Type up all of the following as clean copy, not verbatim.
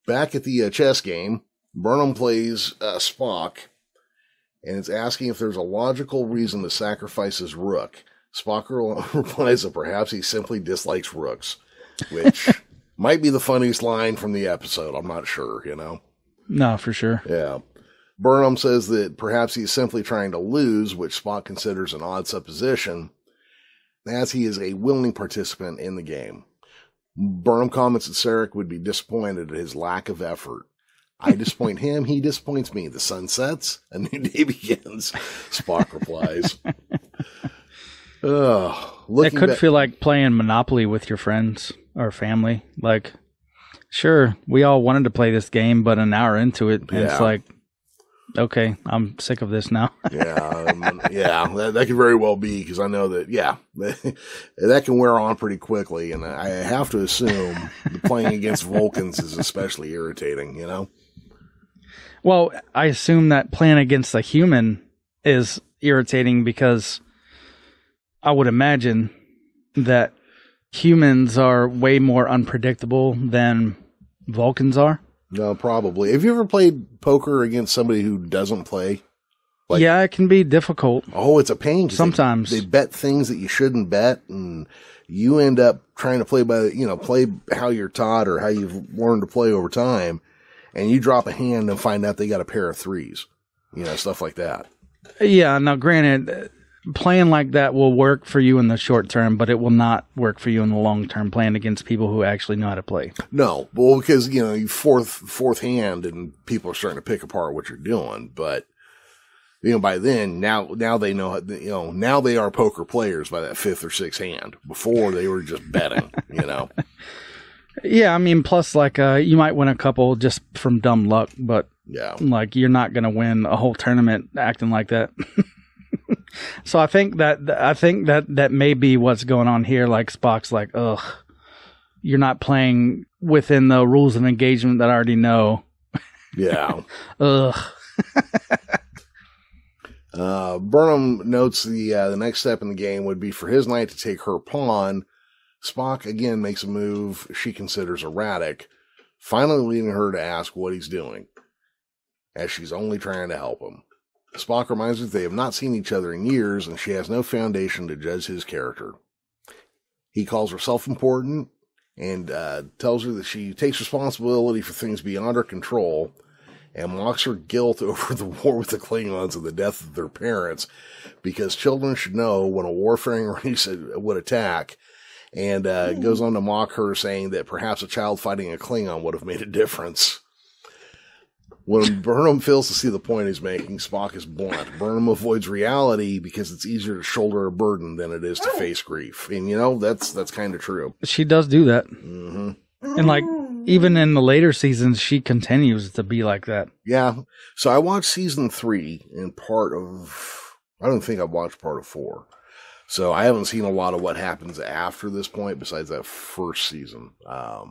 Back at the chess game, Burnham plays Spock, and it's asking if there's a logical reason to sacrifice his rook. Spock replies that perhaps he simply dislikes rooks, which might be the funniest line from the episode. I'm not sure, you know? No, for sure. Yeah. Burnham says that perhaps he's simply trying to lose, which Spock considers an odd supposition, as he is a willing participant in the game. Burnham comments that Sarek would be disappointed at his lack of effort. I disappoint him, he disappoints me. The sun sets, a new day begins, Spock replies. It could feel like playing Monopoly with your friends or family. Like, sure, we all wanted to play this game, but an hour into it, and it's like, okay, I'm sick of this now. That could very well be, because I know that, that can wear on pretty quickly, and I have to assume that playing against Vulcans is especially irritating, you know? Well, I assume that playing against a human is irritating because I would imagine that humans are way more unpredictable than Vulcans are. No, probably. Have you ever played poker against somebody who doesn't play? Like, yeah, it can be difficult. Oh, it's a pain. Sometimes. They bet things that you shouldn't bet, and you end up trying to play play how you're taught or how you've learned to play over time, and you drop a hand and find out they got a pair of threes. Stuff like that. Yeah, now granted, playing like that will work for you in the short term, but it will not work for you in the long term playing against people who actually know how to play. No, well, because, you fourth hand and people are starting to pick apart what you're doing. But, by then, now they know, now they are poker players by that fifth or sixth hand. Before they were just betting, Yeah, I mean, plus, you might win a couple just from dumb luck, but, you're not going to win a whole tournament acting like that. So I think that may be what's going on here. Like, Spock's like, ugh, you're not playing within the rules of engagement that I already know. Yeah. Ugh. Burnham notes the next step in the game would be for his knight to take her pawn. Spock again makes a move she considers erratic, finally leading her to ask what he's doing, as she's only trying to help him. Spock reminds her that they have not seen each other in years, and she has no foundation to judge his character. He calls her self-important and tells her that she takes responsibility for things beyond her control, and mocks her guilt over the war with the Klingons and the death of their parents, because children should know when a warfaring race would attack, and goes on to mock her, saying that perhaps a child fighting a Klingon would have made a difference. When Burnham fails to see the point he's making, Spock is blunt. Burnham avoids reality because it's easier to shoulder a burden than it is to face grief. And, that's kind of true. She does do that. Mm-hmm. And, even in the later seasons, she continues to be like that. Yeah. So I watched season 3 and I don't think I've watched part of 4. So I haven't seen a lot of what happens after this point besides that first season.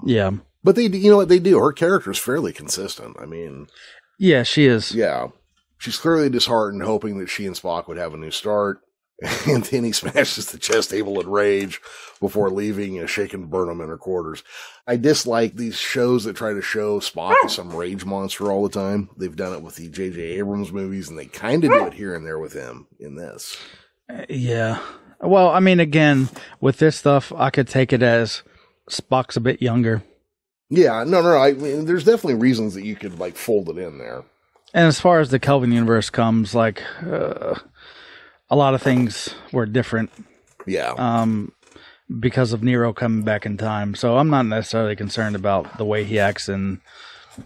Yeah. But they, what they do? Her character is fairly consistent. I mean, yeah, she is. Yeah, she's clearly disheartened, hoping that she and Spock would have a new start. And then he smashes the chess table in rage before leaving and shaking Burnham in her quarters. I dislike these shows that try to show Spock as some rage monster all the time. They've done it with the J.J. Abrams movies, and they kind of do it here and there with him in this. Yeah. Well, I mean, again, with this stuff, I could take it as Spock's a bit younger. Yeah, no. I mean, there's definitely reasons that you could fold it in there. And as far as the Kelvin universe comes, a lot of things were different. Yeah. Because of Nero coming back in time. So I'm not necessarily concerned about the way he acts in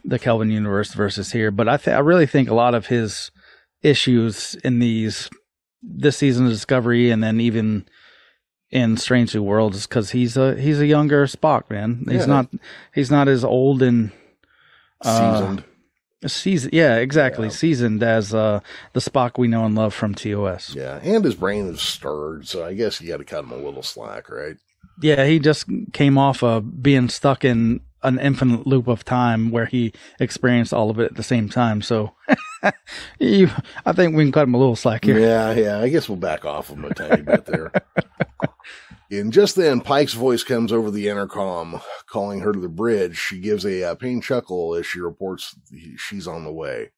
the Kelvin universe versus here. But I really think a lot of his issues in this season of Discovery, and then even in Strange New Worlds, is because he's a younger Spock, man. He's not as old and seasoned. Yeah, exactly. Yeah. Seasoned as the Spock we know and love from TOS. Yeah, and his brain is stirred, so I guess you got to cut him a little slack, right? Yeah, he just came off of being stuck in an infinite loop of time where he experienced all of it at the same time. So I think we can cut him a little slack here. Yeah. I guess we'll back off him a tiny bit there. And just then, Pike's voice comes over the intercom, calling her to the bridge. She gives a pained chuckle as she reports she's on the way.